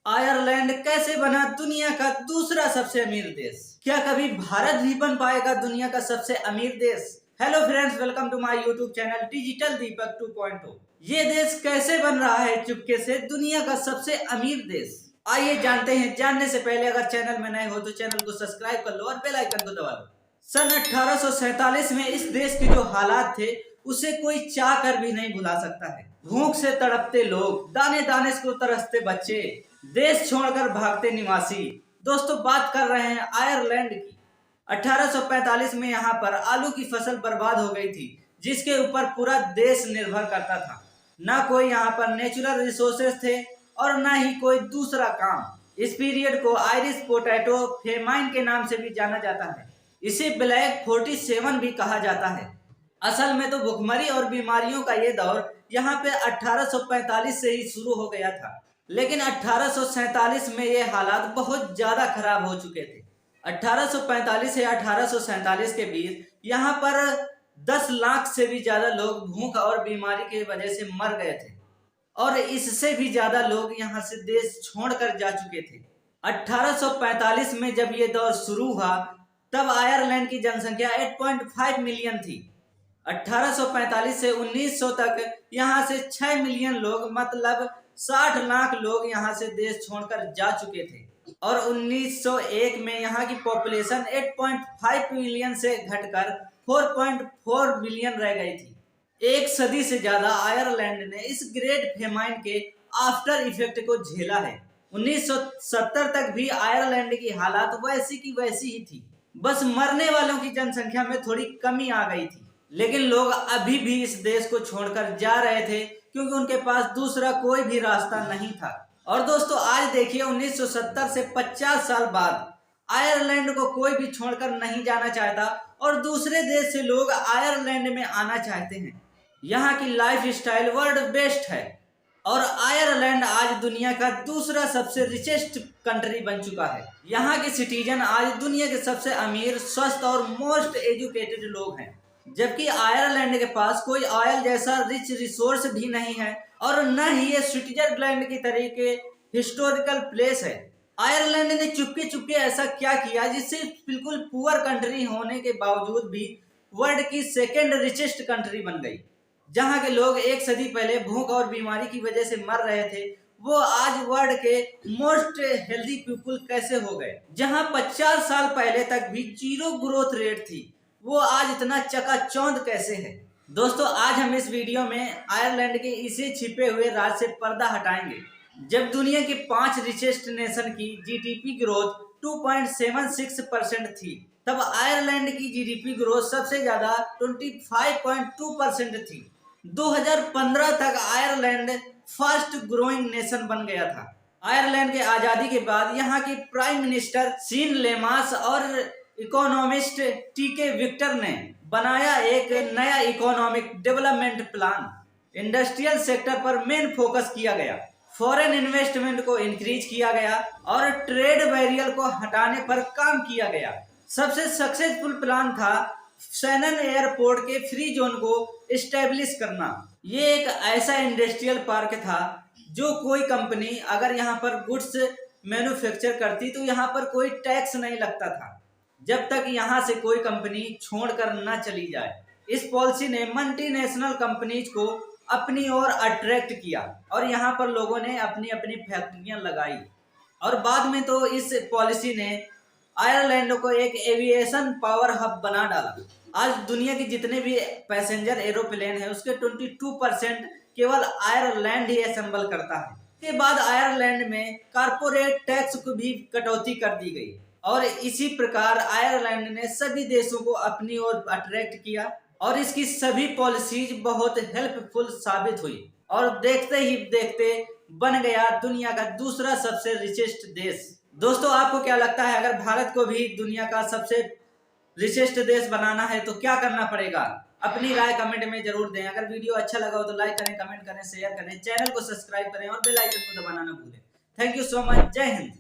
Ireland कैसे बना दुनिया का दूसरा सबसे अमीर देश? क्या कभी भारत भी बन पाएगा दुनिया का सबसे अमीर देश? Hello friends, welcome to my YouTube channel digital Deepak 2.0। ये देश कैसे बन रहा है चुपके से दुनिया का सबसे अमीर देश? आइए जानते हैं। जानने से पहले अगर चैनल में नए हो तो चैनल को सब्सक्राइब कर लो और बेल आइकन को दबा दो। सन 1847 में इस देश के जो हालात थे उसे कोई चाह कर भी नहीं भुला सकता है। भूख से तड़पते लोग, दाने दाने को तरसते बच्चे, देश छोड़कर भागते निवासी। दोस्तों, बात कर रहे हैं आयरलैंड की। 1845 में यहाँ पर आलू की फसल बर्बाद हो गई थी, जिसके ऊपर पूरा देश निर्भर करता था। ना कोई यहाँ पर नेचुरल रिसोर्सेस थे और ना ही कोई दूसरा काम। इस पीरियड को आयरिश पोटैटो फेमाइन के नाम से भी जाना जाता है। इसे ब्लैक 47 भी कहा जाता है। असल में तो भुखमरी और बीमारियों का ये दौर यहाँ पे 1845 से ही शुरू हो गया था, लेकिन 1847 में ये हालात बहुत ज्यादा खराब हो चुके थे। 1845 से 1847 के बीच यहाँ पर 10 लाख से भी ज्यादा लोग भूख और बीमारी की वजह से मर गए थे और इससे भी ज्यादा लोग यहाँ से देश छोड़कर जा चुके थे। 1845 में जब ये दौर शुरू हुआ तब आयरलैंड की जनसंख्या 8.5 मिलियन थी। 1845 से 1900 तक यहाँ से 6 मिलियन लोग, मतलब 60 लाख लोग यहाँ से देश छोड़कर जा चुके थे और 1901 में यहाँ की पॉपुलेशन 8.5 मिलियन से घटकर 4.4 मिलियन रह गई थी। एक सदी से ज्यादा आयरलैंड ने इस ग्रेट फेमाइन के आफ्टर इफेक्ट को झेला है। 1970 तक भी आयरलैंड की हालात वैसी की वैसी ही थी, बस मरने वालों की जनसंख्या में थोड़ी कमी आ गई थी। लेकिन लोग अभी भी इस देश को छोड़कर जा रहे थे क्योंकि उनके पास दूसरा कोई भी रास्ता नहीं था। और दोस्तों, आज देखिए 1970 से 50 साल बाद आयरलैंड को कोई भी छोड़कर नहीं जाना चाहता और दूसरे देश से लोग आयरलैंड में आना चाहते हैं। यहाँ की लाइफ स्टाइल वर्ल्ड बेस्ट है और आयरलैंड आज दुनिया का दूसरा सबसे रिचेस्ट कंट्री बन चुका है। यहाँ के सिटीजन आज दुनिया के सबसे अमीर, स्वस्थ और मोस्ट एजुकेटेड लोग हैं, जबकि आयरलैंड के पास कोई ऑयल जैसा रिच रिसोर्स भी नहीं है और न ही ये स्विट्जरलैंड की तरीके हिस्टोरिकल प्लेस है। आयरलैंड ने चुपके चुपके ऐसा क्या किया जिससे बिल्कुल पुअर कंट्री होने के बावजूद भी वर्ल्ड की सेकेंड रिचेस्ट कंट्री बन गई। जहाँ के लोग एक सदी पहले भूख और बीमारी की वजह से मर रहे थे, वो आज वर्ल्ड के मोस्ट हेल्दी पीपुल कैसे हो गए। जहाँ 50 साल पहले तक भी जीरो ग्रोथ रेट थी, वो आज इतना चकाचौंध कैसे है। दोस्तों, आज हम इस वीडियो में आयरलैंड के इसे छिपे हुए राज से पर्दा हटाएंगे। जब दुनिया के 5 रिचेस्ट नेशन की जीडीपी ग्रोथ 2.76% थी, तब आयरलैंड की जीडीपी ग्रोथ सबसे ज्यादा 25.2% थी। 2015 तक आयरलैंड फास्ट ग्रोइंग नेशन बन गया था। आयरलैंड के आजादी के बाद यहाँ के प्राइम मिनिस्टर सीन लेमास और इकोनॉमिस्ट टीके विक्टर ने बनाया एक नया economic development plan. Industrial sector पर मेन फोकस किया गया, फॉरेन इन्वेस्टमेंट को इंक्रीज किया गया और ट्रेड बैरियर को हटाने पर काम किया गया। सबसे सक्सेसफुल प्लान था शैनन एयरपोर्ट के फ्री जोन को इस्टेब्लिश करना। ये एक ऐसा इंडस्ट्रियल पार्क था जो कोई कंपनी अगर यहाँ पर गुड्स मैन्युफैक्चर करती तो यहाँ पर कोई टैक्स नहीं लगता था, जब तक यहाँ से कोई कंपनी छोड़कर न चली जाए। इस पॉलिसी ने मल्टीनेशनल कंपनीज को अपनी ओर अट्रैक्ट किया और यहाँ पर लोगों ने अपनी अपनी फैक्ट्रियां लगाई और बाद में तो इस पॉलिसी ने आयरलैंड को एक एविएशन पावर हब बना डाला। आज दुनिया के जितने भी पैसेंजर एरोप्लेन है उसके 22% केवल आयरलैंड ही असेंबल करता है। इसके बाद आयरलैंड में कारपोरेट टैक्स को भी कटौती कर दी गई और इसी प्रकार आयरलैंड ने सभी देशों को अपनी ओर अट्रैक्ट किया और इसकी सभी पॉलिसीज बहुत हेल्पफुल साबित हुई और देखते ही देखते बन गया दुनिया का दूसरा सबसे रिचेस्ट देश। दोस्तों, आपको क्या लगता है, अगर भारत को भी दुनिया का सबसे रिचेस्ट देश बनाना है तो क्या करना पड़ेगा? अपनी राय कमेंट में जरूर दें। अगर वीडियो अच्छा लगा हो तो लाइक करें, कमेंट करें, शेयर करें, चैनल को सब्सक्राइब करें और बेल आइकन को दबाना ना भूलें। Thank you so much. जय हिंद।